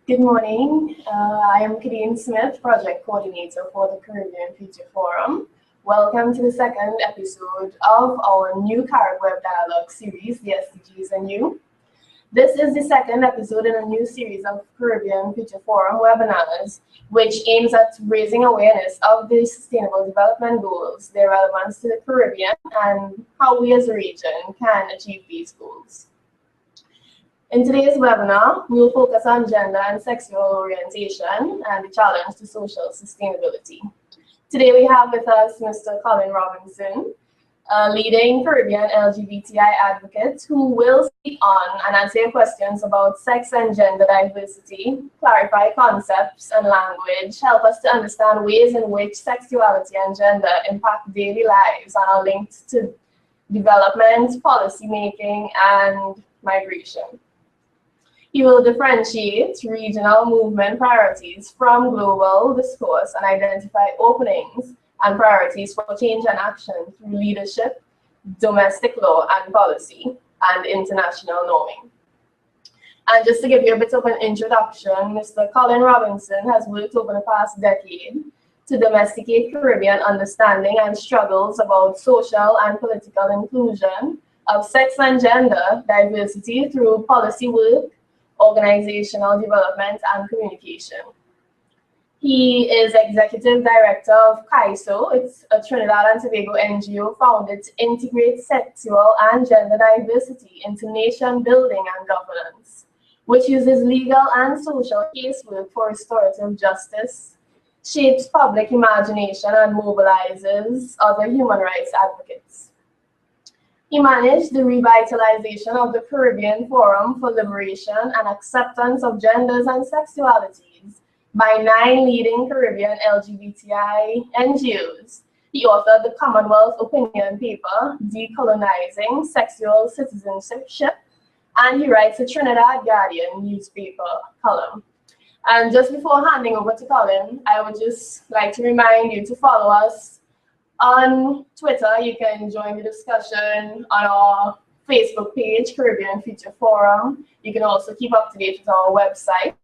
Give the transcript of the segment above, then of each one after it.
Good morning. I am Colin Smith, Project Coordinator for the Caribbean Future Forum. Welcome to the second episode of our new CaribWebDialogue series, the SDGs and You. This is the second episode in a new series of Caribbean Future Forum webinars, which aims at raising awareness of the Sustainable Development Goals, their relevance to the Caribbean, and how we as a region can achieve these goals. In today's webinar, we will focus on gender and sexual orientation and the challenge to social sustainability. Today we have with us Mr. Colin Robinson, a leading Caribbean LGBTI advocate who will speak on and answer your questions about sex and gender diversity, clarify concepts and language, help us to understand ways in which sexuality and gender impact daily lives and are linked to development, policy making, and migration. He will differentiate regional movement priorities from global discourse and identify openings and priorities for change and action through leadership, domestic law and policy, and international norming. And just to give you a bit of an introduction, Mr. Colin Robinson has worked over the past decade to domesticate Caribbean understanding and struggles about social and political inclusion of sex and gender diversity through policy work, organizational development, and communication. He is Executive Director of CAISO. It's a Trinidad and Tobago NGO founded to integrate sexual and gender diversity into nation building and governance, which uses legal and social casework for restorative justice, shapes public imagination, and mobilizes other human rights advocates. He managed the revitalization of the Caribbean Forum for Liberation and Acceptance of Genders and Sexualities by 9 leading Caribbean LGBTI NGOs. He authored the Commonwealth Opinion Paper, Decolonizing Sexual Citizenship, and he writes a Trinidad Guardian newspaper column. And just before handing over to Colin, I would just like to remind you to follow us on Twitter. You can join the discussion on our Facebook page, Caribbean Future Forum. You can also keep up to date with our website.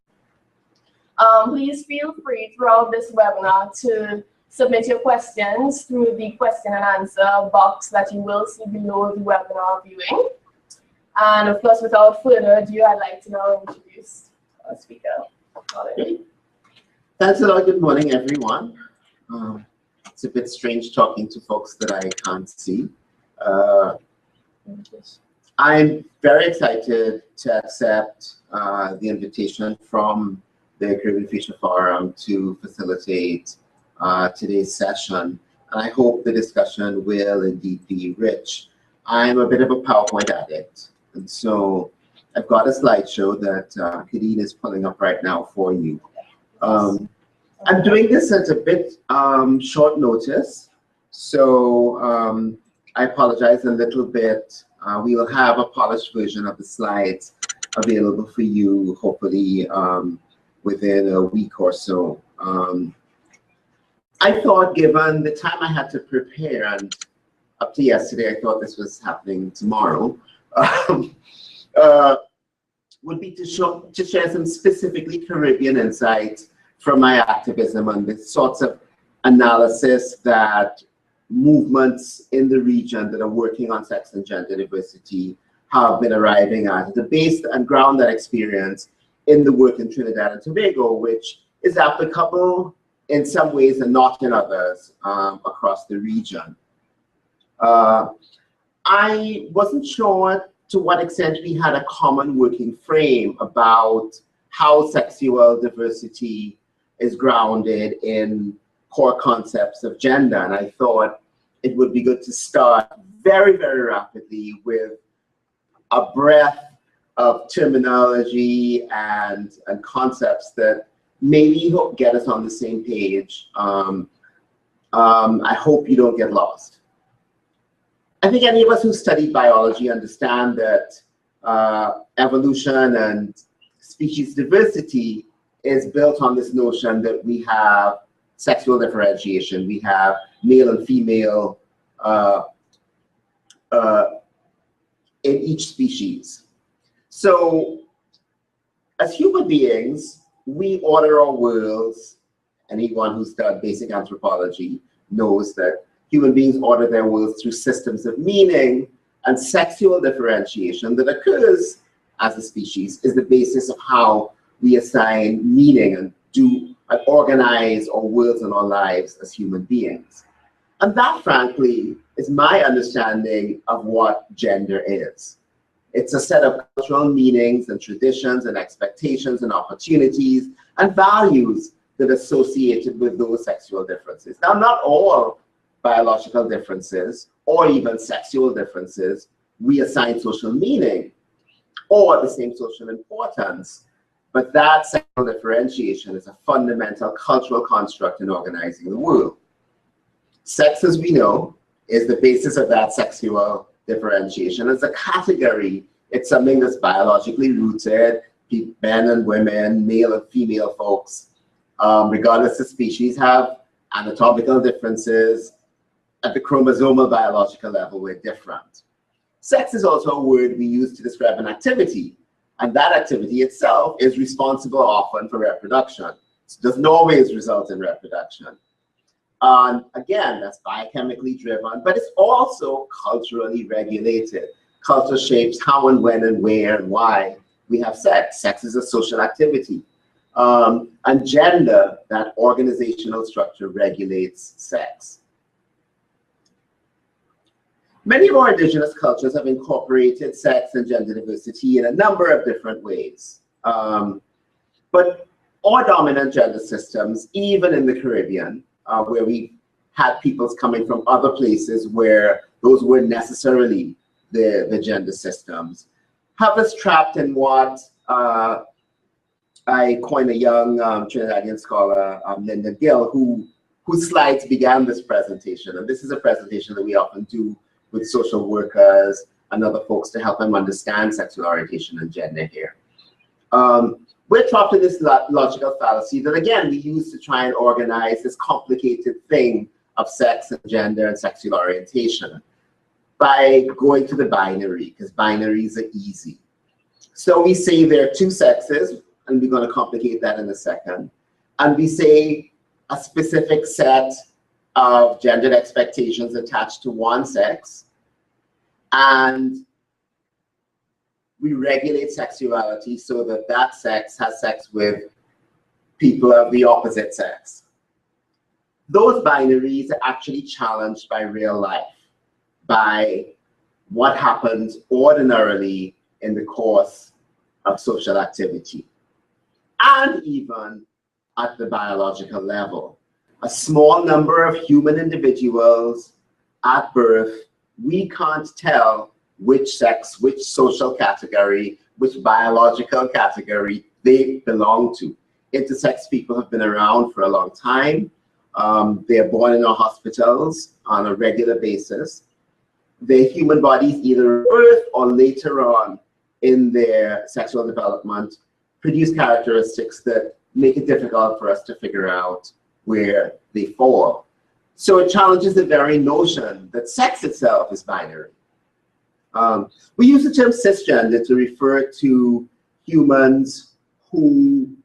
Please feel free throughout this webinar to submit your questions through the question and answer box that you will see below the webinar viewing. And of course, without further ado, I'd like to now introduce our speaker, Colin. Thanks a lot. Good morning, everyone. It's a bit strange talking to folks that I can't see. I'm very excited to accept the invitation from the Caribbean Future Forum to facilitate today's session. And I hope the discussion will indeed be rich. I'm a bit of a PowerPoint addict, and so I've got a slideshow that Kadeen is pulling up right now for you. I'm doing this at a bit short notice, so I apologize a little bit. We will have a polished version of the slides available for you, hopefully within a week or so. I thought, given the time I had to prepare, and up to yesterday I thought this was happening tomorrow, would be to share some specifically Caribbean insights from my activism and the sorts of analysis that movements in the region that are working on sex and gender diversity have been arriving at, the base and ground that experience in the work in Trinidad and Tobago, which is applicable in some ways and not in others across the region. I wasn't sure to what extent we had a common working frame about how sexual diversity is grounded in core concepts of gender, and I thought it would be good to start very, very rapidly with a breadth of terminology and concepts that maybe get us on the same page. I hope you don't get lost. I think any of us who studied biology understand that evolution and species diversity is built on this notion that we have sexual differentiation. We have male and female in each species. So as human beings, we order our worlds. Anyone who's done basic anthropology knows that human beings order their worlds through systems of meaning, and sexual differentiation that occurs as a species is the basis of how we assign meaning and organize our worlds and our lives as human beings. And that, frankly, is my understanding of what gender is. It's a set of cultural meanings and traditions and expectations and opportunities and values that are associated with those sexual differences. Now, not all biological differences or even sexual differences we assign social meaning or the same social importance, but that sexual differentiation is a fundamental cultural construct in organizing the world. Sex, as we know, is the basis of that sexual differentiation. As a category, it's something that's biologically rooted. Men and women, male and female folks, regardless of species, have anatomical differences. At the chromosomal biological level, we're different. Sex is also a word we use to describe an activity, and that activity itself is responsible often for reproduction. It doesn't always result in reproduction. Again, that's biochemically driven, but it's also culturally regulated. Culture shapes how and when and where and why we have sex. Sex is a social activity. And gender, that organizational structure, regulates sex. Many of our indigenous cultures have incorporated sex and gender diversity in a number of different ways. But our dominant gender systems, even in the Caribbean, where we had peoples coming from other places where those weren't necessarily the gender systems, have us trapped in what I coined a young Trinidadian scholar, Linda Gill, whose slides began this presentation. And this is a presentation that we often do with social workers and other folks to help them understand sexual orientation and gender here. We're trapped in this logical fallacy that, again, we use to try and organize this complicated thing of sex and gender and sexual orientation by going to the binary, because binaries are easy. So we say there are two sexes, and we're going to complicate that in a second. And we say a specific set of gendered expectations attached to one sex, and we regulate sexuality so that that sex has sex with people of the opposite sex. Those binaries are actually challenged by real life, by what happens ordinarily in the course of social activity, and even at the biological level. A small number of human individuals at birth, we can't tell which sex, which social category, which biological category they belong to. Intersex people have been around for a long time. They are born in our hospitals on a regular basis. Their human bodies, either at birth or later on in their sexual development, produce characteristics that make it difficult for us to figure out where they fall. So it challenges the very notion that sex itself is binary. We use the term cisgender to refer to humans who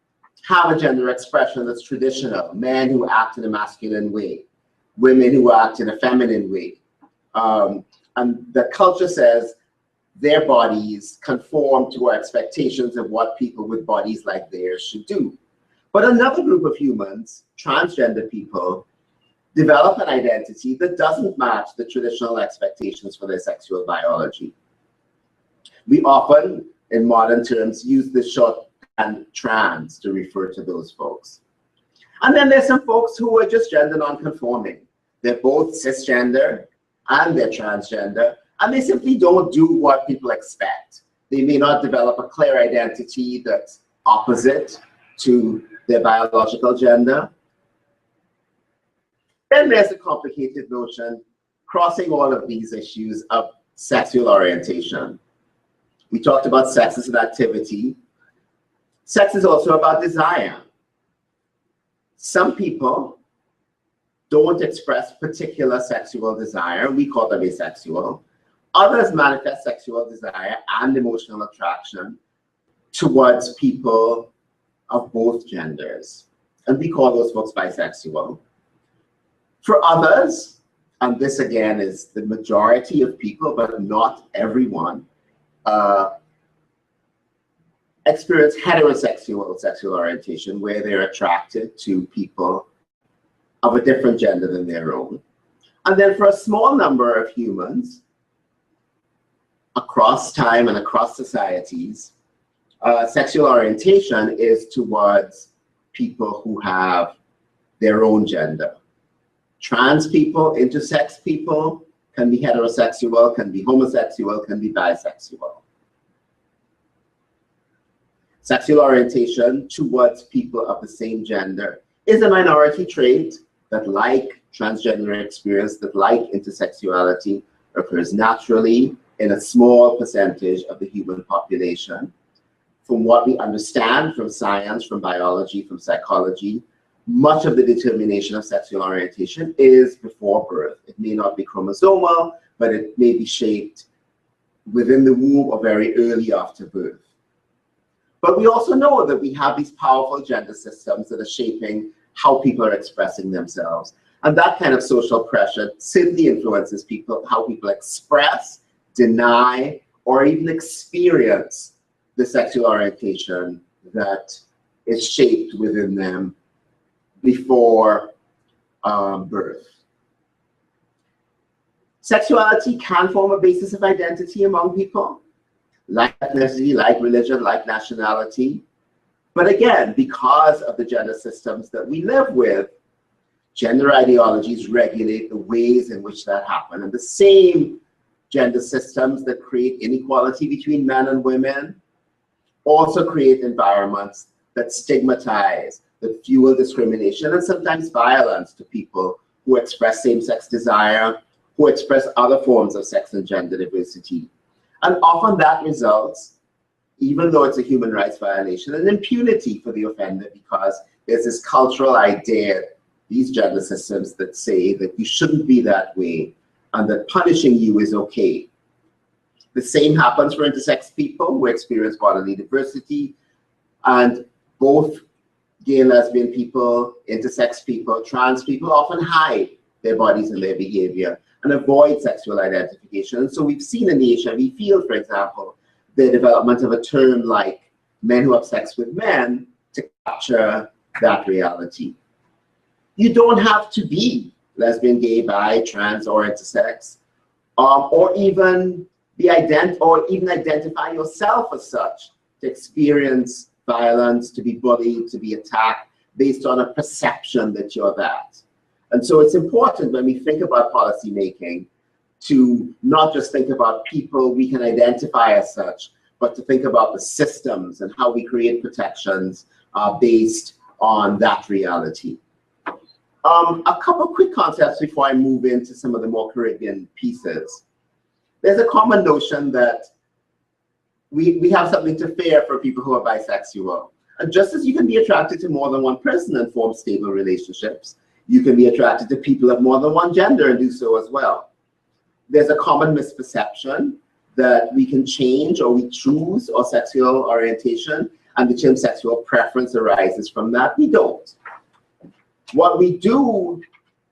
have a gender expression that's traditional, men who act in a masculine way, women who act in a feminine way. And the culture says their bodies conform to our expectations of what people with bodies like theirs should do. But another group of humans, transgender people, develop an identity that doesn't match the traditional expectations for their sexual biology. We often, in modern terms, use the shorthand trans to refer to those folks. And then there's some folks who are just gender non-conforming. They're both cisgender and they're transgender, and they simply don't do what people expect. They may not develop a clear identity that's opposite to their biological gender. Then there's the complicated notion crossing all of these issues of sexual orientation. We talked about sex as an activity. Sex is also about desire. Some people don't express particular sexual desire. We call them asexual. Others manifest sexual desire and emotional attraction towards people of both genders. And we call those folks bisexual. For others, and this again is the majority of people, but not everyone, experience heterosexual sexual orientation, where they're attracted to people of a different gender than their own. And then for a small number of humans, across time and across societies, sexual orientation is towards people who have their own gender. Trans people, intersex people can be heterosexual, can be homosexual, can be bisexual. Sexual orientation towards people of the same gender is a minority trait that, like transgender experience, that like intersexuality, occurs naturally in a small percentage of the human population. From what we understand from science, from biology, from psychology, much of the determination of sexual orientation is before birth. It may not be chromosomal, but it may be shaped within the womb or very early after birth. But we also know that we have these powerful gender systems that are shaping how people are expressing themselves. And that kind of social pressure simply influences people, how people express, deny, or even experience the sexual orientation that is shaped within them before birth. Sexuality can form a basis of identity among people, like ethnicity, like religion, like nationality. But again, because of the gender systems that we live with, gender ideologies regulate the ways in which that happens. And the same gender systems that create inequality between men and women also create environments that stigmatize, that fuel discrimination and sometimes violence to people who express same-sex desire, who express other forms of sex and gender diversity. And often that results, even though it's a human rights violation, in impunity for the offender, because there's this cultural idea, these gender systems that say that you shouldn't be that way and that punishing you is okay. The same happens for intersex people who experience bodily diversity, and both gay and lesbian people, intersex people, trans people often hide their bodies and their behavior and avoid sexual identification. And so we've seen in the HIV field, for example, the development of a term like men who have sex with men to capture that reality. You don't have to be lesbian, gay, bi, trans, or intersex, or even identify yourself as such to experience violence, to be bullied, to be attacked based on a perception that you're that. And so it's important when we think about policy making to not just think about people we can identify as such, but to think about the systems and how we create protections based on that reality. A couple quick concepts before I move into some of the more Caribbean pieces. There's a common notion that we have something to fear for people who are bisexual. And just as you can be attracted to more than one person and form stable relationships, you can be attracted to people of more than one gender and do so as well. There's a common misperception that we can change or we choose our sexual orientation and the term sexual preference arises from that. We don't. What we do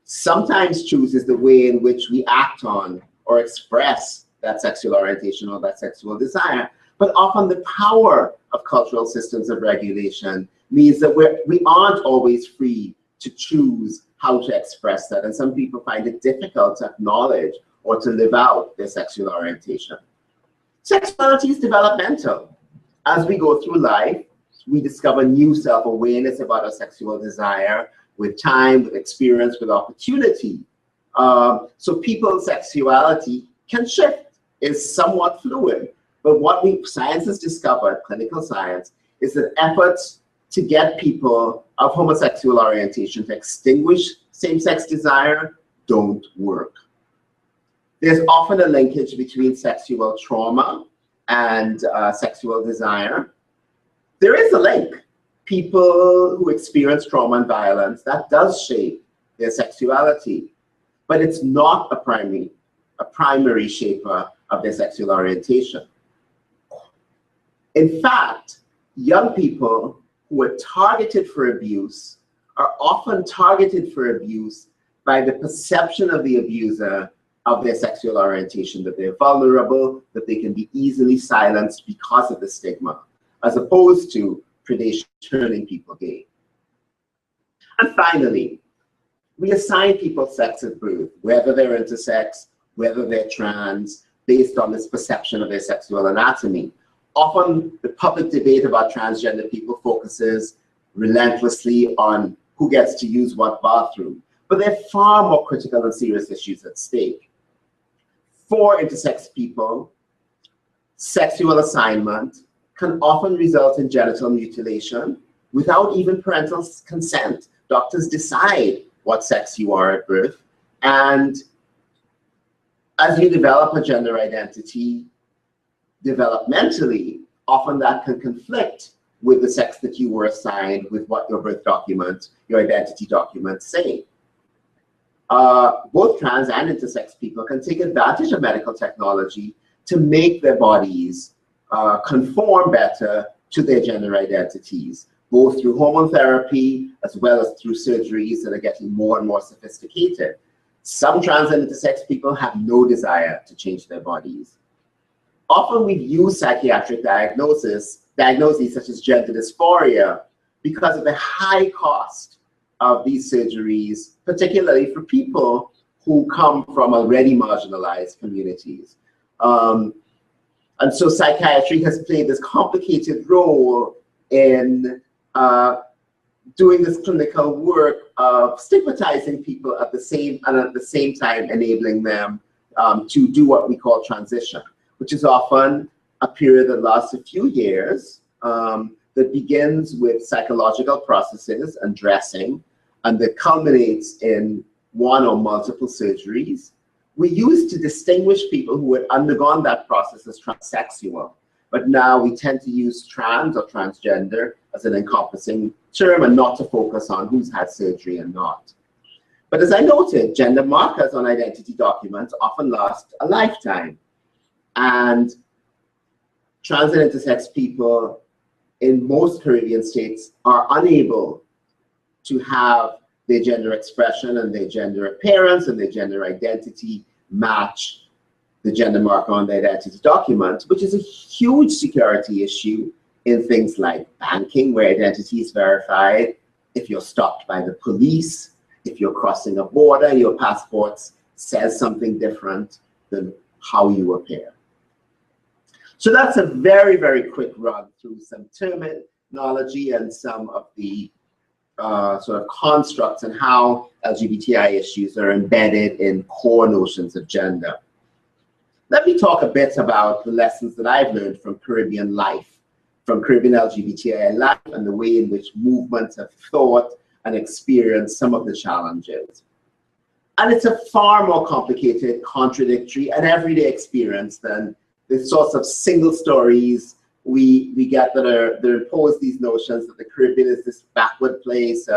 sometimes choose is the way in which we act on or express that sexual orientation or that sexual desire. But often the power of cultural systems of regulation means that we aren't always free to choose how to express that. And some people find it difficult to acknowledge or to live out their sexual orientation. Sexuality is developmental. As we go through life, we discover new self-awareness about our sexual desire with time, with experience, with opportunity. So people's sexuality can shift, is somewhat fluid. But what science has discovered, clinical science, is that efforts to get people of homosexual orientation to extinguish same-sex desire don't work. There's often a linkage between sexual trauma and sexual desire. There is a link. People who experience trauma and violence, that does shape their sexuality, but it's not a primary shaper of their sexual orientation. In fact, young people who are targeted for abuse are often targeted for abuse by the perception of the abuser of their sexual orientation, that they're vulnerable, that they can be easily silenced because of the stigma, as opposed to predation turning people gay. And finally, we assign people sex at birth, whether they're intersex, whether they're trans, based on this perception of their sexual anatomy. Often, the public debate about transgender people focuses relentlessly on who gets to use what bathroom, but there are far more critical and serious issues at stake. For intersex people, sexual assignment can often result in genital mutilation without even parental consent. Doctors decide what sex you are at birth, and as you develop a gender identity developmentally, often that can conflict with the sex that you were assigned, with what your birth document, your identity documents say. Both trans and intersex people can take advantage of medical technology to make their bodies conform better to their gender identities, both through hormone therapy as well as through surgeries that are getting more and more sophisticated. Some trans and intersex people have no desire to change their bodies. Often we've used psychiatric diagnoses such as gender dysphoria because of the high cost of these surgeries, particularly for people who come from already marginalized communities. And so psychiatry has played this complicated role in doing this clinical work of stigmatizing people at the same time enabling them to do what we call transition, which is often a period that lasts a few years, that begins with psychological processes and dressing, and that culminates in one or multiple surgeries. We used to distinguish people who had undergone that process as transsexual, but now we tend to use trans or transgender as an encompassing term and not to focus on who's had surgery and not. But as I noted, gender markers on identity documents often last a lifetime. And trans and intersex people in most Caribbean states are unable to have their gender expression and their gender appearance and their gender identity match the gender marker on the identity document, which is a huge security issue in things like banking, where identity is verified. If you're stopped by the police, if you're crossing a border, your passport says something different than how you appear. So that's a very, very quick run through some terminology and some of the sort of constructs and how LGBTI issues are embedded in core notions of gender. Let me talk a bit about the lessons that I've learned from Caribbean life, from Caribbean LGBTI life, and the way in which movements have thought and experienced some of the challenges. And it's a far more complicated, contradictory, and everyday experience than the sorts of single stories we get that impose these notions that the Caribbean is this backward place,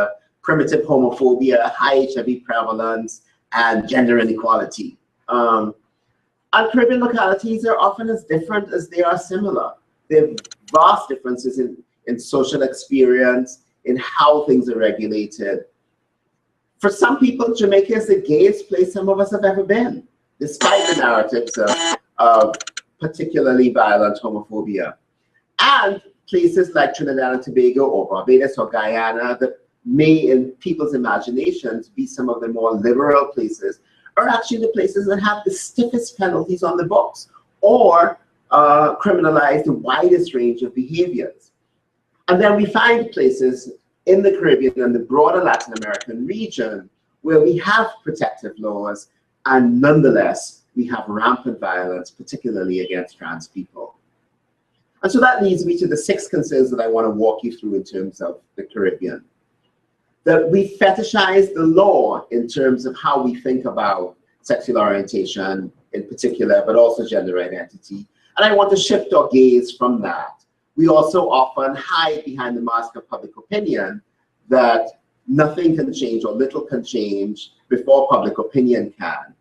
primitive homophobia, high HIV prevalence, and gender inequality. And Caribbean localities are often as different as they are similar. There are vast differences in social experience, in how things are regulated. For some people, Jamaica is the gayest place some of us have ever been, despite the narratives of particularly violent homophobia. And places like Trinidad and Tobago or Barbados or Guyana that may, in people's imaginations, be some of the more liberal places, are actually the places that have the stiffest penalties on the books or criminalize the widest range of behaviors. And then we find places in the Caribbean and the broader Latin American region where we have protective laws, and nonetheless, we have rampant violence, particularly against trans people. And so that leads me to the 6 concerns that I want to walk you through in terms of the Caribbean. That we fetishize the law in terms of how we think about sexual orientation in particular, but also gender identity. And I want to shift our gaze from that. We also often hide behind the mask of public opinion that nothing can change or little can change before public opinion can.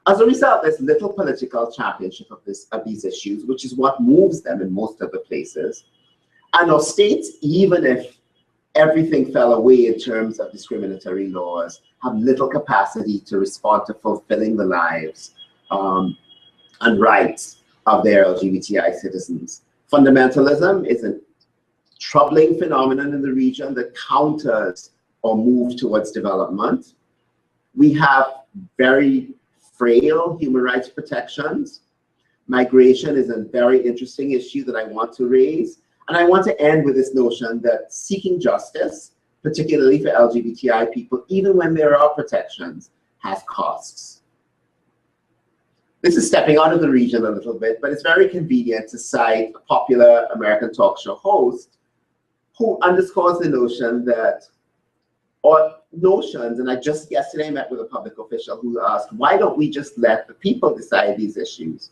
As a result, there's little political championship of these issues, which is what moves them in most of the places. And our states, even if everything fell away in terms of discriminatory laws, have little capacity to respond to fulfilling the lives and rights of their LGBTI citizens. Fundamentalism is a troubling phenomenon in the region that counters or moves towards development. We have very frail human rights protections. Migration is a very interesting issue that I want to raise. And I want to end with this notion that seeking justice, particularly for LGBTI people, even when there are protections, has costs. This is stepping out of the region a little bit, but it's very convenient to cite a popular American talk show host who underscores the notion that, or notions, and I just yesterday met with a public official who asked, why don't we just let the people decide these issues?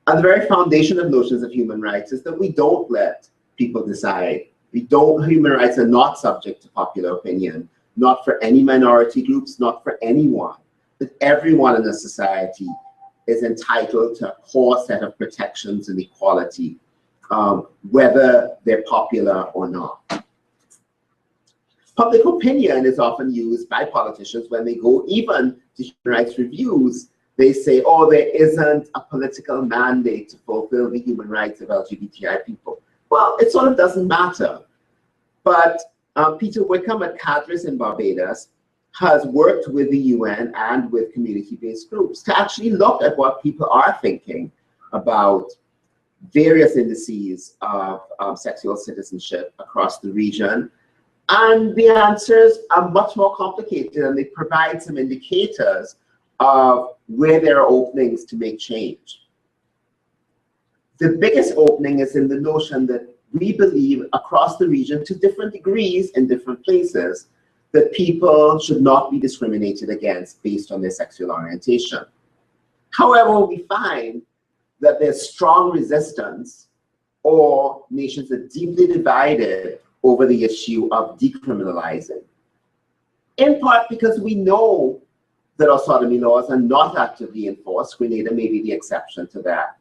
And the very foundation of notions of human rights is that we don't let people decide. Human rights are not subject to popular opinion, not for any minority groups, not for anyone. That everyone in a society is entitled to a core set of protections and equality, whether they're popular or not. Public opinion is often used by politicians when they go even to human rights reviews. They say, oh, there isn't a political mandate to fulfill the human rights of LGBTI people. Well, it sort of doesn't matter. But Peter Wickham at CADRIS in Barbados has worked with the UN and with community-based groups to actually look at what people are thinking about various indices of sexual citizenship across the region. And the answers are much more complicated, and they provide some indicators of where there are openings to make change. The biggest opening is in the notion that we believe across the region, to different degrees in different places, that people should not be discriminated against based on their sexual orientation. However, we find that there's strong resistance, or nations are deeply divided over the issue of decriminalizing. In part because we know that our sodomy laws are not actively enforced. Grenada may be the exception to that.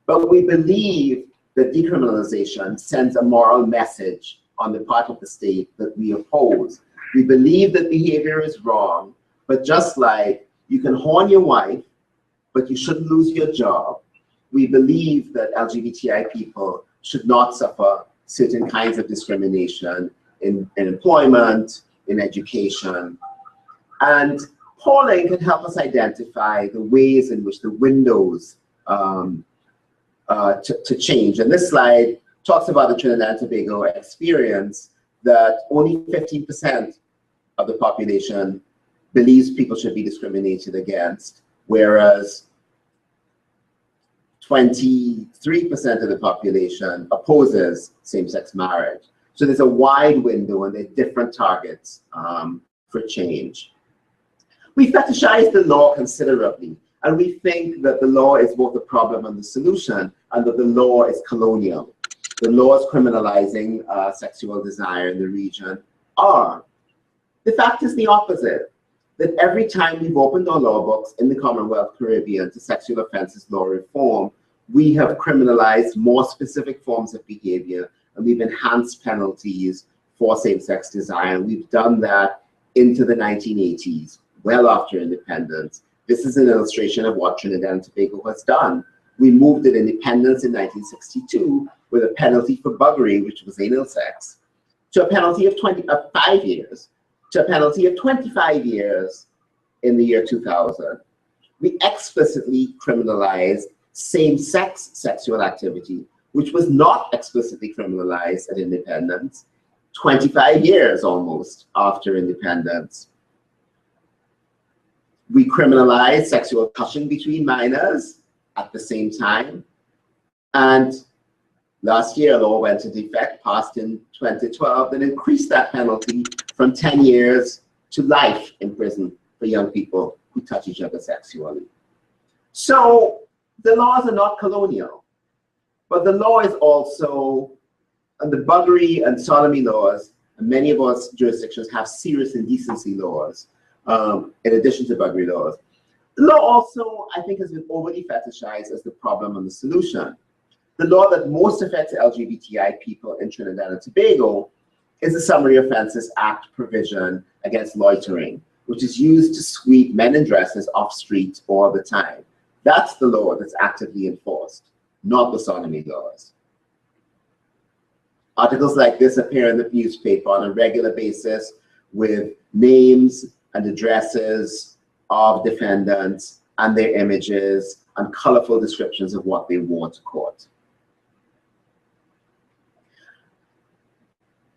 But we believe that decriminalization sends a moral message on the part of the state that we oppose. We believe that behavior is wrong, but just like you can horn your wife, but you shouldn't lose your job, we believe that LGBTI people should not suffer certain kinds of discrimination in employment, in education. And polling can help us identify the ways in which the windows to change. And this slide talks about the Trinidad and Tobago experience, that only 15% of the population believes people should be discriminated against, whereas 23% of the population opposes same-sex marriage. So there's a wide window, and there are different targets for change. We fetishize the law considerably, and we think that the law is both the problem and the solution, and that the law is colonial. The laws criminalizing sexual desire in the region are. The fact is the opposite, that every time we've opened our law books in the Commonwealth Caribbean to sexual offenses law reform, we have criminalized more specific forms of behavior, and we've enhanced penalties for same-sex desire. And we've done that into the 1980s, well after independence. This is an illustration of what Trinidad and Tobago has done. We moved at independence in 1962 with a penalty for buggery, which was anal sex, to a penalty of 5 years, to a penalty of 25 years in the year 2000. We explicitly criminalized same-sex sexual activity, which was not explicitly criminalized at independence, 25 years almost after independence. We criminalized sexual touching between minors at the same time. And last year, a law went into effect, passed in 2012, that increased that penalty from 10 years to life in prison for young people who touch each other sexually. So the laws are not colonial, but the law is also, and the buggery and sodomy laws, and many of our jurisdictions have serious indecency laws, in addition to buggery laws. The law also, I think, has been overly fetishized as the problem and the solution. The law that most affects LGBTI people in Trinidad and Tobago is the Summary Offences Act provision against loitering, which is used to sweep men in dresses off street all the time. That's the law that's actively enforced, not the sodomy laws. Articles like this appear in the newspaper on a regular basis with names and addresses of defendants and their images and colorful descriptions of what they wore to court.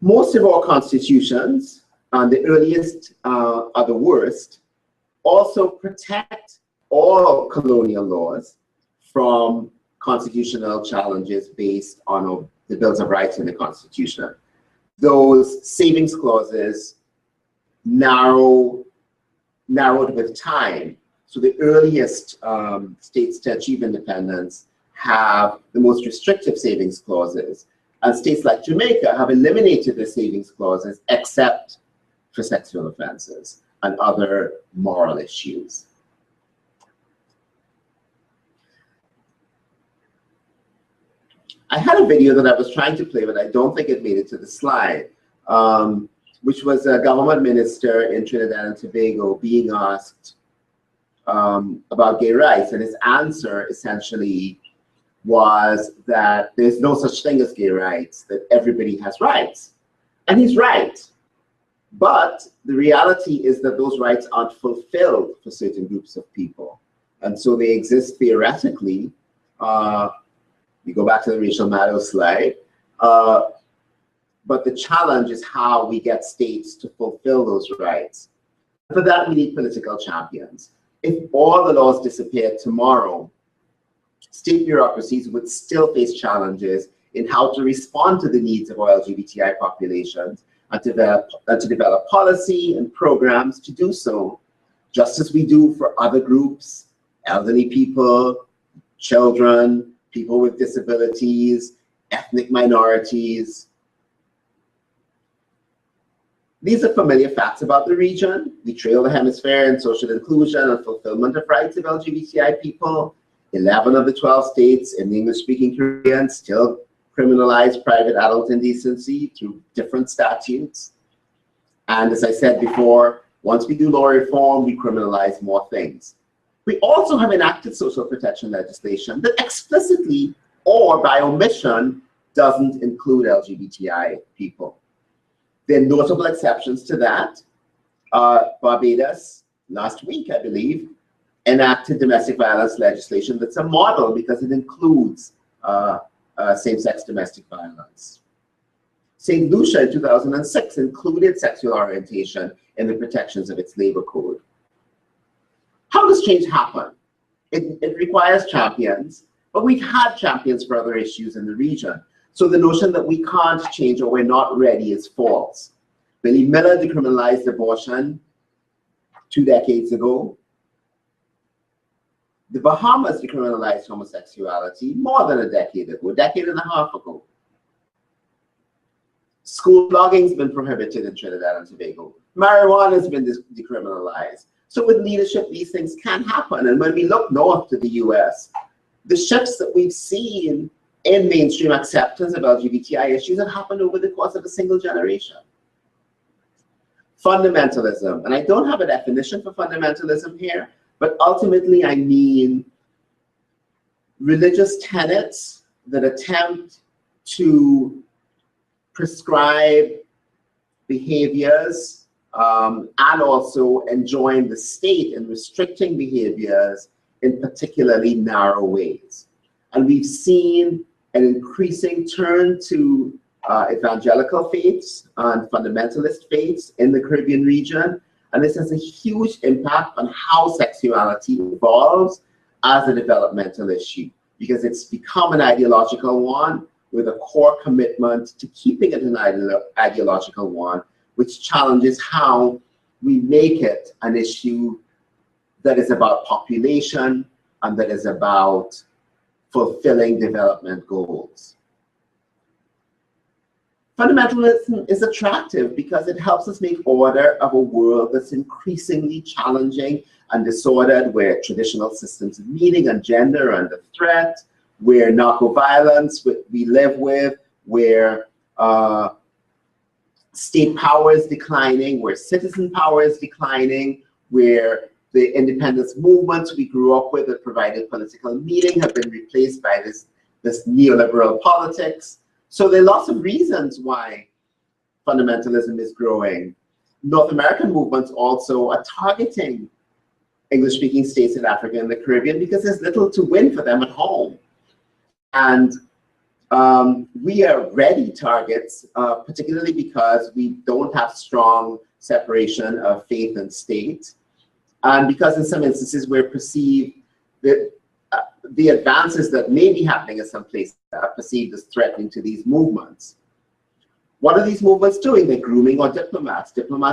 Most of our constitutions, and the earliest are the worst, also protect all colonial laws from constitutional challenges based on the Bills of Rights in the Constitution. Those savings clauses narrowed with time. So the earliest states to achieve independence have the most restrictive savings clauses. And states like Jamaica have eliminated the savings clauses except for sexual offenses and other moral issues. I had a video that I was trying to play, but I don't think it made it to the slide, which was a government minister in Trinidad and Tobago being asked about gay rights, and his answer essentially was that there's no such thing as gay rights, that everybody has rights. And he's right. But the reality is that those rights aren't fulfilled for certain groups of people. And so they exist theoretically. We go back to the racial matter slide. But the challenge is how we get states to fulfill those rights. For that, we need political champions. If all the laws disappeared tomorrow, state bureaucracies would still face challenges in how to respond to the needs of our LGBTI populations and to develop policy and programs to do so, just as we do for other groups, elderly people, children, people with disabilities, ethnic minorities. These are familiar facts about the region. We trail the hemisphere in social inclusion and fulfillment of rights of LGBTI people. 11 of the 12 states in the English-speaking Caribbean still criminalize private adult indecency through different statutes. And as I said before, once we do law reform, we criminalize more things. We also have enacted social protection legislation that explicitly or by omission doesn't include LGBTI people. There are notable exceptions to that. Barbados, last week, I believe, enacted domestic violence legislation that's a model because it includes same-sex domestic violence. St. Lucia in 2006 included sexual orientation in the protections of its labor code. How does change happen? It requires champions, but we've had champions for other issues in the region. So the notion that we can't change or we're not ready is false. Billy Miller decriminalized abortion 2 decades ago. The Bahamas decriminalized homosexuality more than a decade ago, a decade and a half ago. School blogging has been prohibited in Trinidad and Tobago. Marijuana has been decriminalized. So with leadership, these things can happen. And when we look north to the US, the shifts that we've seen in mainstream acceptance of LGBTI issues have happened over the course of a single generation. Fundamentalism, and I don't have a definition for fundamentalism here, but ultimately I mean religious tenets that attempt to prescribe behaviors and also enjoin the state in restricting behaviors in particularly narrow ways. And we've seen an increasing turn to evangelical faiths and fundamentalist faiths in the Caribbean region. And this has a huge impact on how sexuality evolves as a developmental issue, because it's become an ideological one with a core commitment to keeping it an ideological one, which challenges how we make it an issue that is about population and that is about fulfilling development goals. Fundamentalism is attractive because it helps us make order of a world that's increasingly challenging and disordered, where traditional systems of meaning and gender are under threat, where narco violence we live with, where state power is declining, where citizen power is declining, where the independence movements we grew up with that provided political meaning have been replaced by this neoliberal politics. So there are lots of reasons why fundamentalism is growing. North American movements also are targeting English-speaking states in Africa and the Caribbean because there's little to win for them at home. And we are ready targets, particularly because we don't have strong separation of faith and state. And because in some instances we're perceived that the advances that may be happening in some places are perceived as threatening to these movements. What are these movements doing? They're grooming our diplomats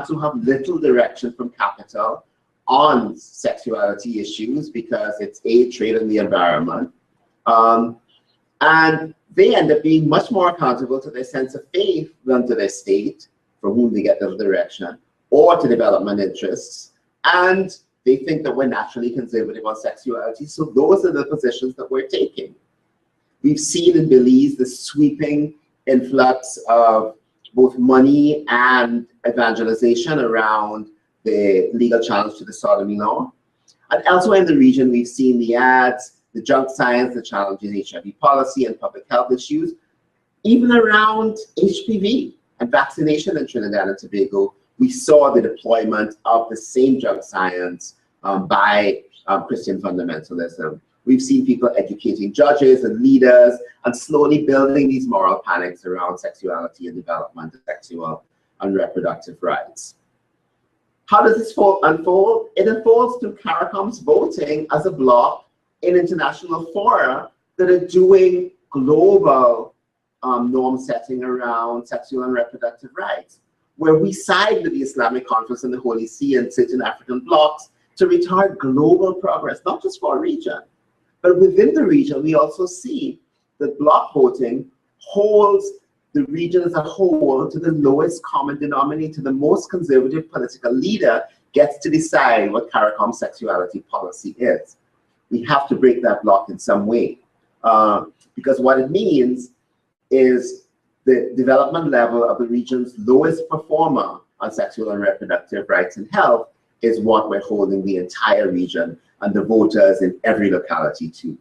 who have little direction from capital on sexuality issues because it's a trade in the environment. And they end up being much more accountable to their sense of faith than to their state, from whom they get little direction, or to development interests. And they think that we're naturally conservative on sexuality, so those are the positions that we're taking. We've seen in Belize the sweeping influx of both money and evangelization around the legal challenge to the sodomy law. And elsewhere in the region, we've seen the ads, the junk science, the challenges in HIV policy and public health issues, even around HPV and vaccination in Trinidad and Tobago. We saw the deployment of the same junk science by Christian fundamentalism. We've seen people educating judges and leaders and slowly building these moral panics around sexuality and development, sexual and reproductive rights. How does this unfold? It unfolds through CARICOM's voting as a bloc in international fora that are doing global norm setting around sexual and reproductive rights, where we side with the Islamic Conference and the Holy See and certain African blocs to retard global progress, not just for a region, but within the region. We also see that bloc voting holds the region as a whole to the lowest common denominator. The most conservative political leader gets to decide what CARICOM sexuality policy is. We have to break that block in some way, because what it means is the development level of the region's lowest performer on sexual and reproductive rights and health is what we're holding the entire region and the voters in every locality to.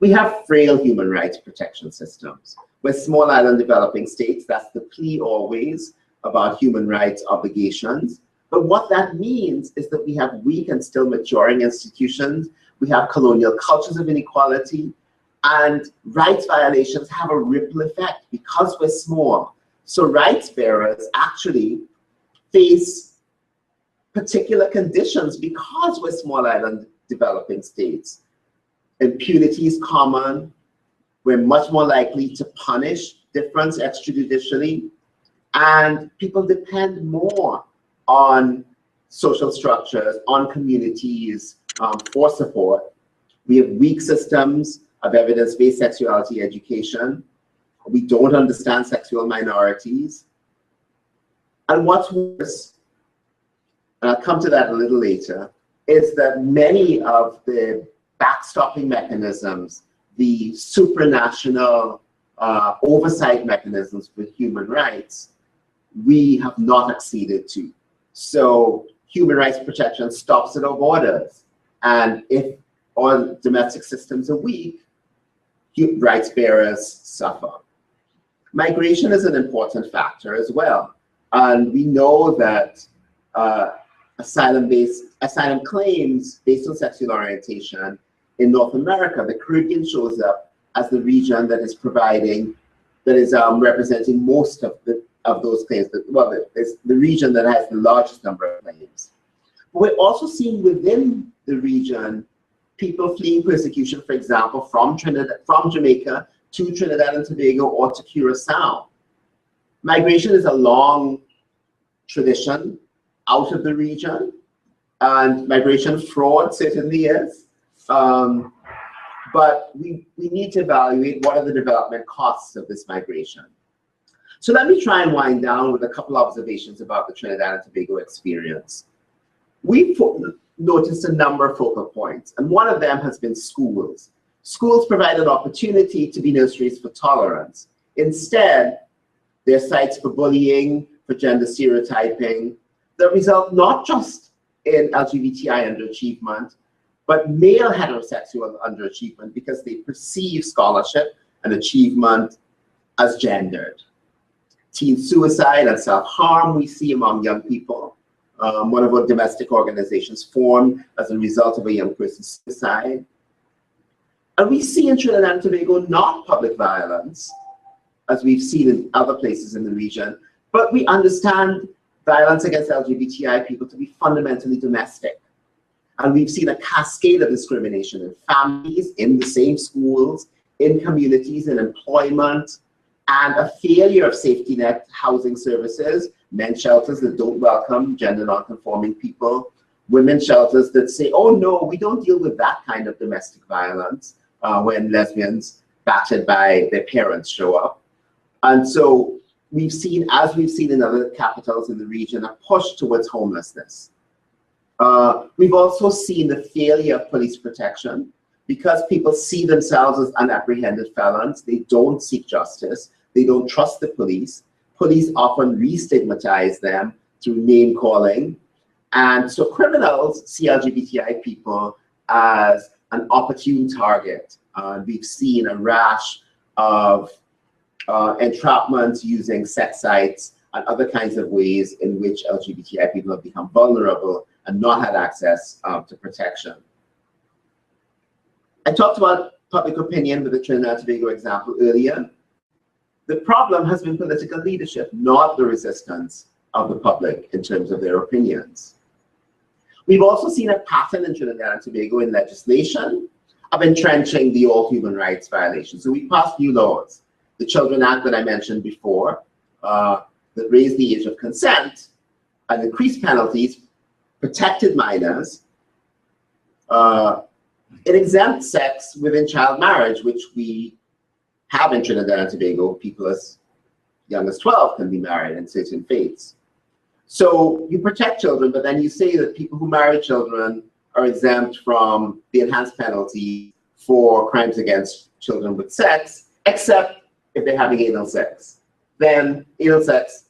We have frail human rights protection systems. We're small island developing states. That's the plea always about human rights obligations. But what that means is that we have weak and still maturing institutions. We have colonial cultures of inequality, and rights violations have a ripple effect because we're small. So rights bearers actually face particular conditions because we're small island developing states. Impunity is common. We're much more likely to punish difference extrajudicially, and people depend more on social structures, on communities for support. We have weak systems of evidence-based sexuality education. We don't understand sexual minorities. And what's worse, and I'll come to that a little later, is that many of the backstopping mechanisms, the supranational oversight mechanisms for human rights, we have not acceded to. So human rights protection stops at our borders. And if our domestic systems are weak, human rights bearers suffer. Migration is an important factor as well. And we know that asylum claims based on sexual orientation in North America, the Caribbean shows up as the region that is providing, that is representing most of those claims. Well, it's the region that has the largest number of claims. But we're also seeing within the region people fleeing persecution, for example, from Jamaica to Trinidad and Tobago or to Curacao. Migration is a long tradition out of the region, and migration fraud certainly is. But we need to evaluate what are the development costs of this migration. So let me try and wind down with a couple observations about the Trinidad and Tobago experience. We've noticed a number of focal points, and one of them has been schools. Schools provide an opportunity to be nurseries for tolerance. Instead, they're sites for bullying, for gender stereotyping, that result not just in LGBTI underachievement, but male heterosexual underachievement because they perceive scholarship and achievement as gendered. Teen suicide and self-harm we see among young people. One of our domestic organizations formed as a result of a young person's suicide. And we see in Trinidad and Tobago not public violence, as we've seen in other places in the region, but we understand violence against LGBTI people to be fundamentally domestic. And we've seen a cascade of discrimination in families, in the same schools, in communities, in employment, and a failure of safety net housing services, men's shelters that don't welcome gender non-conforming people, women's shelters that say, oh no, we don't deal with that kind of domestic violence when lesbians battered by their parents show up. And so we've seen, as we've seen in other capitals in the region, a push towards homelessness. We've also seen the failure of police protection. Because people see themselves as unapprehended felons, they don't seek justice, they don't trust the police. Police often re-stigmatize them through name calling. And so criminals see LGBTI people as an opportune target. We've seen a rash of entrapments using sex sites and other kinds of ways in which LGBTI people have become vulnerable and not had access to protection. I talked about public opinion with the Trinidad and Tobago example earlier. The problem has been political leadership, not the resistance of the public in terms of their opinions. We've also seen a pattern in Trinidad and Tobago in legislation of entrenching the all human rights violations. So we passed new laws. The Children Act that I mentioned before, that raised the age of consent and increased penalties, protected minors. It exempts sex within child marriage, which we have in Trinidad and Tobago. People as young as 12 can be married in certain faiths. So you protect children, but then you say that people who marry children are exempt from the enhanced penalty for crimes against children with sex, except if they're having anal sex. Then anal sex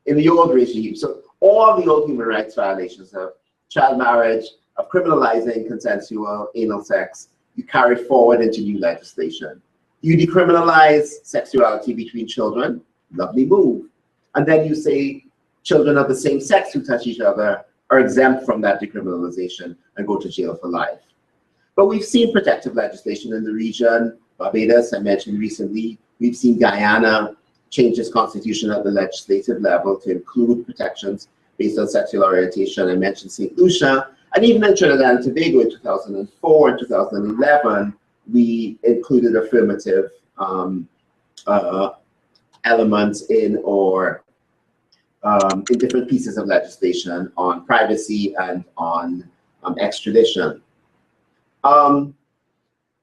in the old regime. So all the old human rights violations of child marriage, of criminalizing consensual anal sex, you carry forward into new legislation. You decriminalize sexuality between children, lovely move. And then you say children of the same sex who touch each other are exempt from that decriminalization and go to jail for life. But we've seen protective legislation in the region. Barbados, I mentioned recently. We've seen Guyana change its constitution at the legislative level to include protections based on sexual orientation. I mentioned St. Lucia. And even in Trinidad and Tobago in 2004 and 2011, we included affirmative elements in different pieces of legislation on privacy and on extradition.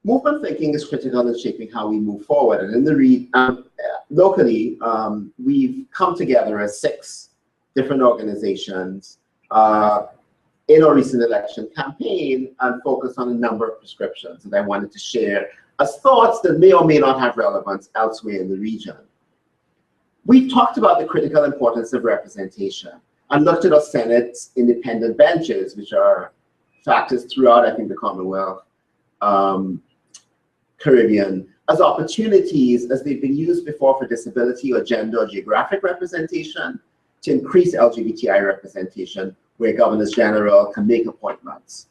Movement thinking is critical in shaping how we move forward. And in the locally, we've come together as 6 different organizations in our recent election campaign and focused on a number of prescriptions that I wanted to share as thoughts that may or may not have relevance elsewhere in the region. We've talked about the critical importance of representation and looked at our Senate's independent benches, which are factors throughout, I think, the Commonwealth, Caribbean, as opportunities as they've been used before for disability or gender or geographic representation to increase LGBTI representation where governors general can make appointments.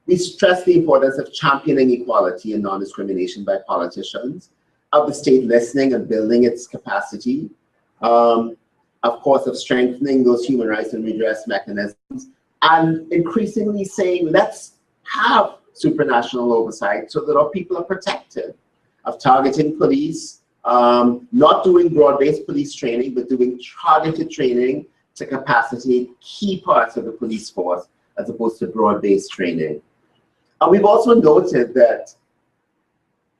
We stress the importance of championing equality and non-discrimination by politicians, of the state listening and building its capacity, of course, of strengthening those human rights and redress mechanisms, and increasingly saying, let's have supranational oversight so that our people are protected, of targeting police, not doing broad-based police training, but doing targeted training to capacitate key parts of the police force as opposed to broad-based training. And we've also noted that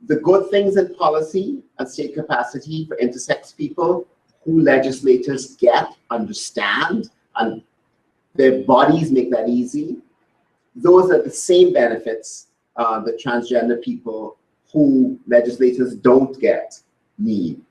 the good things in policy and state capacity for intersex people who legislators get, understand, and their bodies make that easy, those are the same benefits the transgender people who legislators don't get need.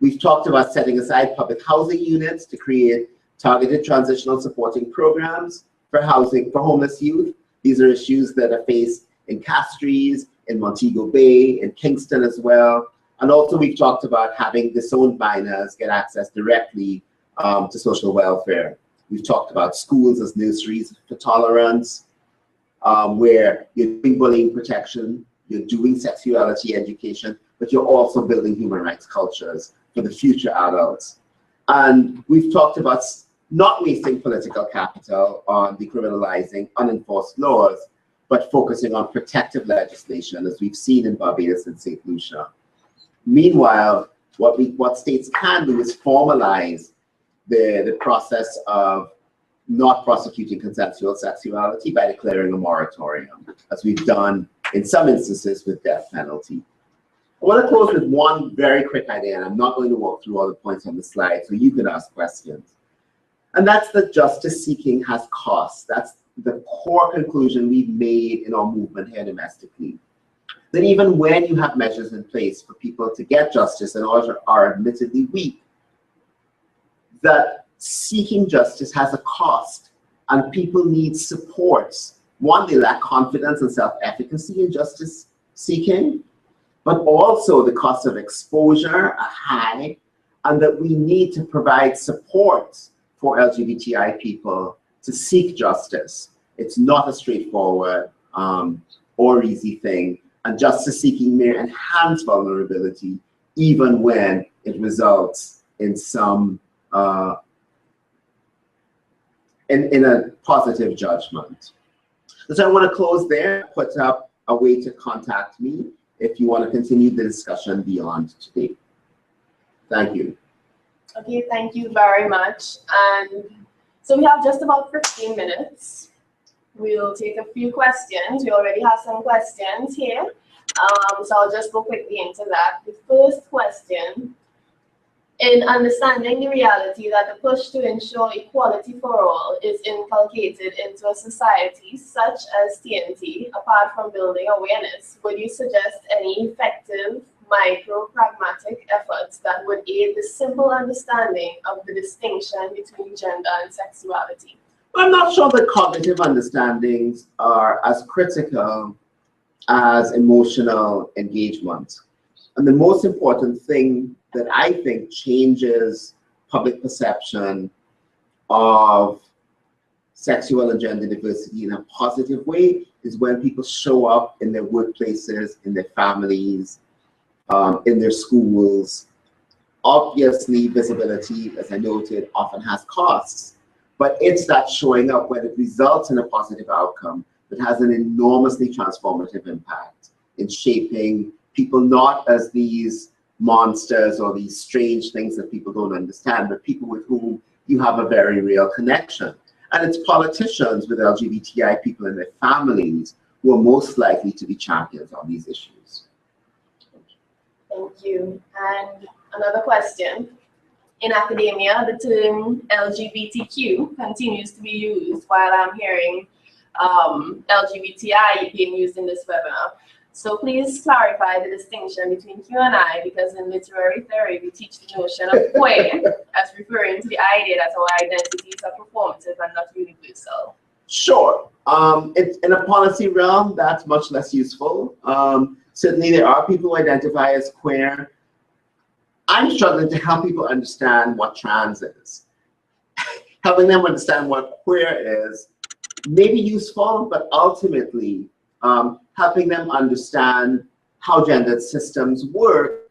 We've talked about setting aside public housing units to create targeted transitional supporting programs for housing for homeless youth. These are issues that are faced in Castries, in Montego Bay, in Kingston as well. And also we've talked about having disowned minors get access directly to social welfare. We've talked about schools as nurseries for tolerance, where you're doing bullying protection, you're doing sexuality education, but you're also building human rights cultures for the future adults. And we've talked about not wasting political capital on decriminalizing unenforced laws, but focusing on protective legislation, as we've seen in Barbados and St. Lucia. Meanwhile, what states can do is formalize the process of not prosecuting consensual sexuality by declaring a moratorium, as we've done in some instances with death penalty. I want to close with one very quick idea, and I'm not going to walk through all the points on the slide, so you can ask questions. And that's that justice seeking has costs. That's the core conclusion we've made in our movement here domestically. That even when you have measures in place for people to get justice and are admittedly weak, that seeking justice has a cost, and people need supports. One, they lack confidence and self-efficacy in justice seeking, but also the cost of exposure are high, and that we need to provide support for LGBTI people to seek justice. It's not a straightforward or easy thing, and justice seeking may enhance vulnerability even when it results in some in a positive judgment. So I want to close there, put up a way to contact me if you want to continue the discussion beyond today. Thank you. Okay, thank you very much. And so we have just about 15 minutes. We'll take a few questions. We already have some questions here. So I'll just go quickly into that. The first question: in understanding the reality that the push to ensure equality for all is inculcated into a society such as TNT, apart from building awareness, would you suggest any effective micro-pragmatic efforts that would aid the simple understanding of the distinction between gender and sexuality? I'm not sure that cognitive understandings are as critical as emotional engagement. And the most important thing that I think changes public perception of sexual and gender diversity in a positive way is when people show up in their workplaces, in their families, in their schools. Obviously, visibility, as I noted, often has costs, but it's that showing up when it results in a positive outcome that has an enormously transformative impact in shaping people not as these monsters or these strange things that people don't understand, but people with whom you have a very real connection. And it's politicians with LGBTI people in their families who are most likely to be champions on these issues. Thank you. And another question. In academia, the term LGBTQ continues to be used, while I'm hearing LGBTI being used in this webinar. So please clarify the distinction between Q and I, because in literary theory, we teach the notion of queer as referring to the idea that our identities are performative and not universal. Sure. It's in a policy realm, that's much less useful. Certainly there are people who identify as queer. I'm struggling to help people understand what trans is. Helping them understand what queer is may be useful, but ultimately helping them understand how gendered systems work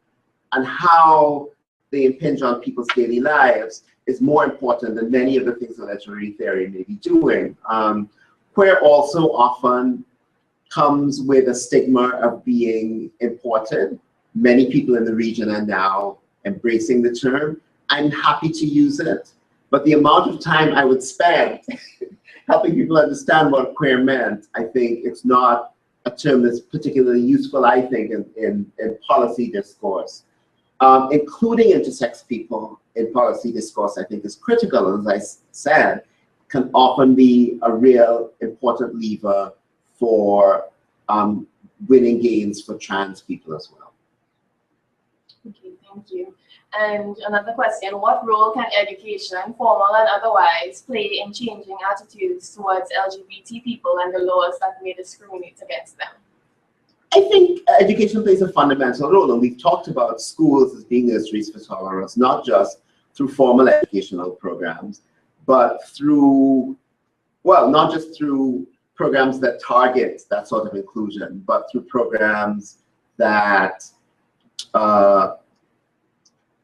and how they impinge on people's daily lives is more important than many of the things that literary theory may be doing. Queer also often comes with a stigma of being imported. Many people in the region are now embracing the term. I'm happy to use it, but the amount of time I would spend helping people understand what queer meant, I think it's not a term that's particularly useful, I think, in policy discourse. Including intersex people in policy discourse, I think, is critical, and as I said, can often be a real important lever for winning gains for trans people as well. Okay, thank you. And another question, what role can education, formal and otherwise, play in changing attitudes towards LGBT people and the laws that may discriminate against them? I think education plays a fundamental role, and we've talked about schools as being nurseries for tolerance, not just through formal educational programs, but through, well, not just through programs that target that sort of inclusion, but through programs that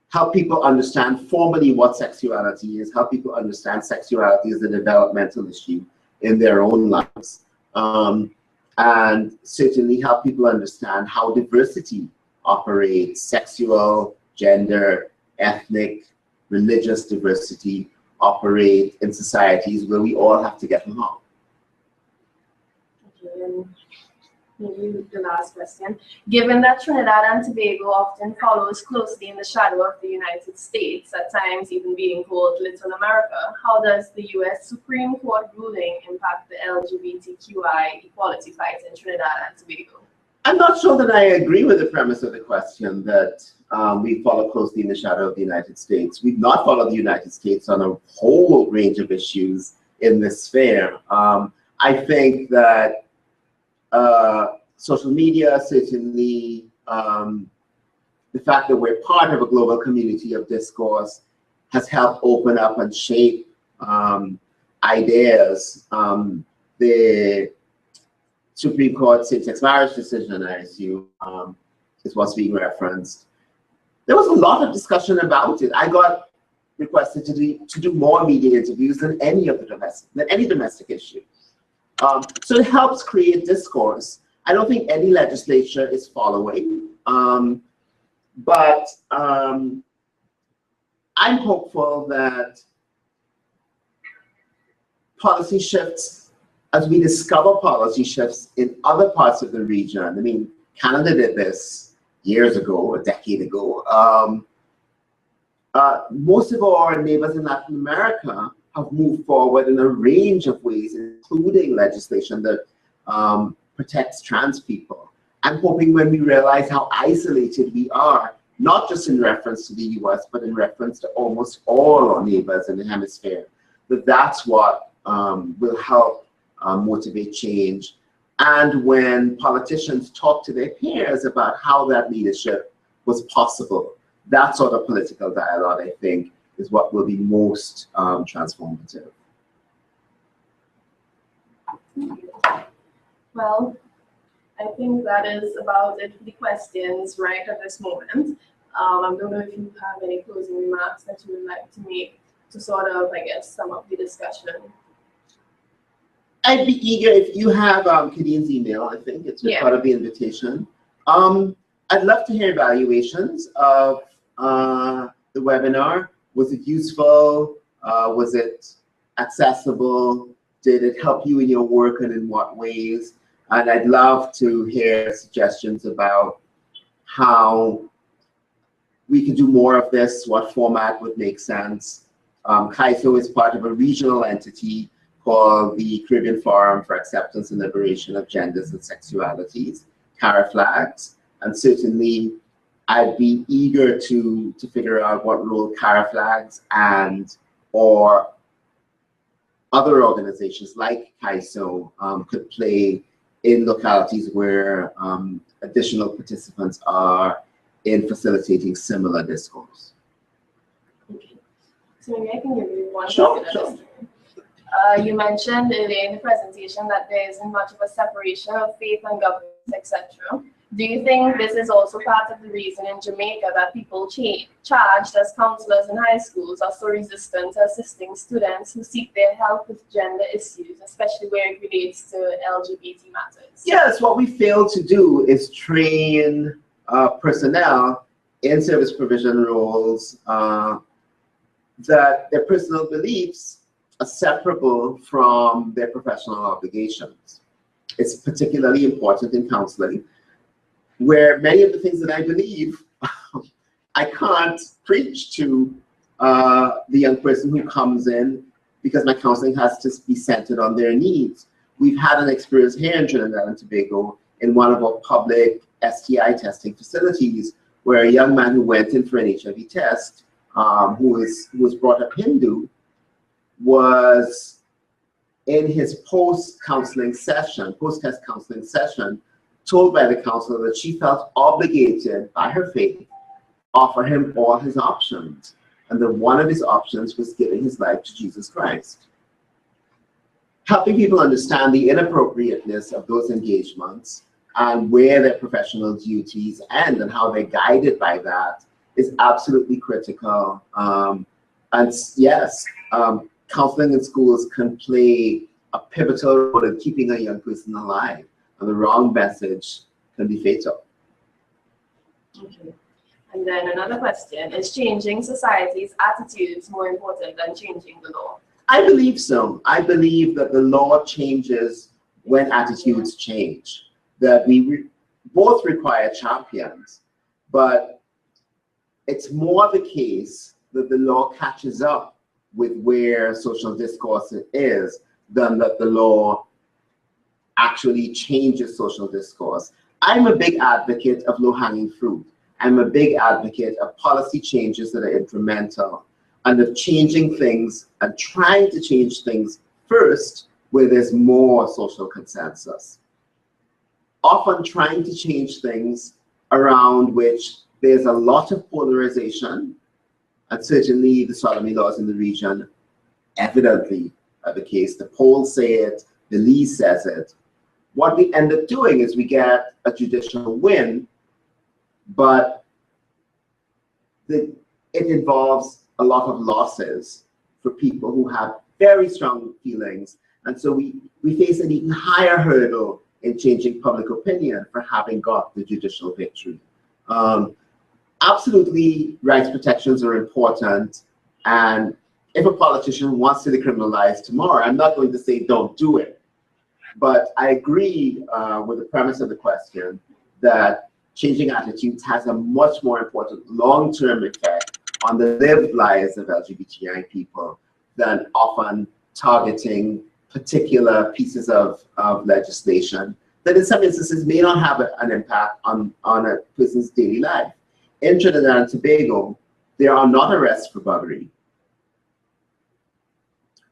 help people understand formally what sexuality is, help people understand sexuality as a developmental issue in their own lives, and certainly help people understand how diversity operates, sexual, gender, ethnic, religious diversity operate in societies where we all have to get along. Okay, and maybe the last question. Given that Trinidad and Tobago often follows closely in the shadow of the United States, at times even being called Little America, how does the US Supreme Court ruling impact the LGBTQI equality fight in Trinidad and Tobago? I'm not sure that I agree with the premise of the question that we follow closely in the shadow of the United States. We've not followed the United States on a whole range of issues in this sphere. I think that social media, certainly the fact that we're part of a global community of discourse has helped open up and shape ideas. The Supreme Court same-sex marriage decision, I assume, is what's being referenced. There was a lot of discussion about it. I got requested to do more media interviews than any domestic issue. So it helps create discourse. I don't think any legislature is following, but I'm hopeful that policy shifts, as we discover policy shifts in other parts of the region. I mean, Canada did this years ago, a decade ago. Most of our neighbors in Latin America have moved forward in a range of ways, including legislation that protects trans people. I'm hoping when we realize how isolated we are, not just in reference to the US, but in reference to almost all our neighbors in the hemisphere, that that's what will help motivate change. And when politicians talk to their peers about how that leadership was possible, that sort of political dialogue, I think, is what will be most transformative. Well, I think that is about it for the questions right at this moment. I don't know if you have any closing remarks that you would like to make to sort of, I guess, sum up the discussion. I'd be eager, if you have Kadine's email, I think it's part of the invitation. I'd love to hear evaluations of the webinar. Was it useful? Was it accessible? Did it help you in your work, and in what ways? And I'd love to hear suggestions about how we could do more of this, what format would make sense. CAISO is part of a regional entity called the Caribbean Forum for Acceptance and Liberation of Genders and Sexualities, CARIFLAGS, and certainly I'd be eager to figure out what role CARIFLAGS and or other organizations like CAISO could play in localities where additional participants are in facilitating similar discourse. Okay. So maybe I can give you one. Sure. You mentioned earlier in the presentation that there isn't much of a separation of faith and government, etc. Do you think this is also part of the reason in Jamaica that people charged as counselors in high schools are so resistant to assisting students who seek their help with gender issues, especially where it relates to LGBT matters? Yes, what we fail to do is train personnel in service provision roles that their personal beliefs are separable from their professional obligations. It's particularly important in counseling, where many of the things that I believe, I can't preach to the young person who comes in, because my counseling has to be centered on their needs. We've had an experience here in Trinidad and Tobago in one of our public STI testing facilities, where a young man who went in for an HIV test, who was brought up Hindu, was in his post-test counseling session, told by the counselor that she felt obligated by her faith to offer him all his options, and that one of his options was giving his life to Jesus Christ. Helping people understand the inappropriateness of those engagements and where their professional duties end and how they're guided by that is absolutely critical. And yes, counseling in schools can play a pivotal role in keeping a young person alive, and the wrong message can be fatal. Okay. And then another question, is changing society's attitudes more important than changing the law? I believe so. I believe that the law changes when attitudes change, that we both require champions, but it's more the case that the law catches up with where social discourse is than that the law actually changes social discourse. I'm a big advocate of low-hanging fruit. I'm a big advocate of policy changes that are incremental, and of changing things and trying to change things first where there's more social consensus. Often trying to change things around which there's a lot of polarization, and certainly the sodomy laws in the region evidently are the case. The polls say it, the Lee says it. What we end up doing is we get a judicial win, but it involves a lot of losses for people who have very strong feelings. And so we face an even higher hurdle in changing public opinion for having got the judicial victory. Absolutely, rights protections are important. And if a politician wants to decriminalize tomorrow, I'm not going to say don't do it. But I agree with the premise of the question that changing attitudes has a much more important long-term effect on the lived lives of LGBTI people than often targeting particular pieces of legislation that in some instances may not have an impact on a person's daily life. In Trinidad and Tobago, there are not arrests for buggery.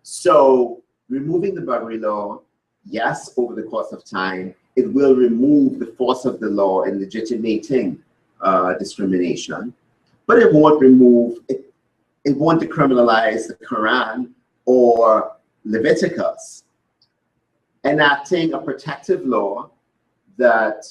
So removing the buggery law, yes, over the course of time, it will remove the force of the law in legitimating discrimination. But it won't remove, it won't decriminalize the Quran or Leviticus. Enacting a protective law that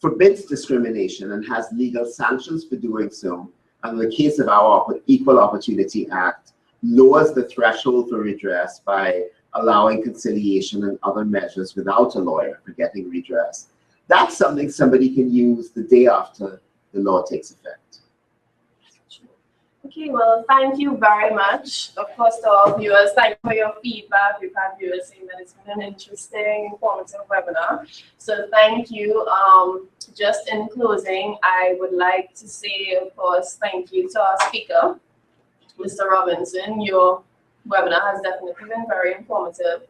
forbids discrimination and has legal sanctions for doing so, and in the case of our Equal Opportunity Act, lowers the threshold for redress by allowing conciliation and other measures without a lawyer for getting redress. That's something somebody can use the day after the law takes effect. Okay, well, thank you very much. Of course, to our viewers, thank you for your feedback. We've had viewers saying that it's been an interesting, informative webinar. So thank you. Just in closing, I would like to say, of course, thank you to our speaker, Mr. Robinson. Your webinar has definitely been very informative.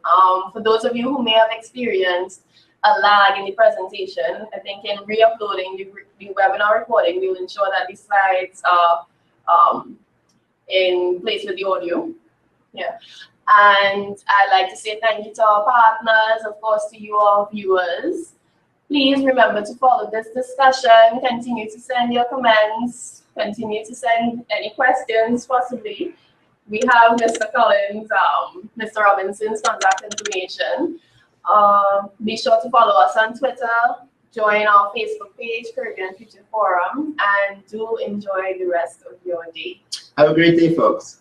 For those of you who may have experienced a lag in the presentation, I think in re-uploading the webinar recording, we'll ensure that the slides are in place with the audio. Yeah. And I'd like to say thank you to our partners, of course, to you, our viewers. Please remember to follow this discussion, continue to send your comments, continue to send any questions, possibly. We have Mr. Colin's, Mr. Robinson's contact information. Be sure to follow us on Twitter, join our Facebook page, Caribbean Future Forum, and do enjoy the rest of your day. Have a great day, folks.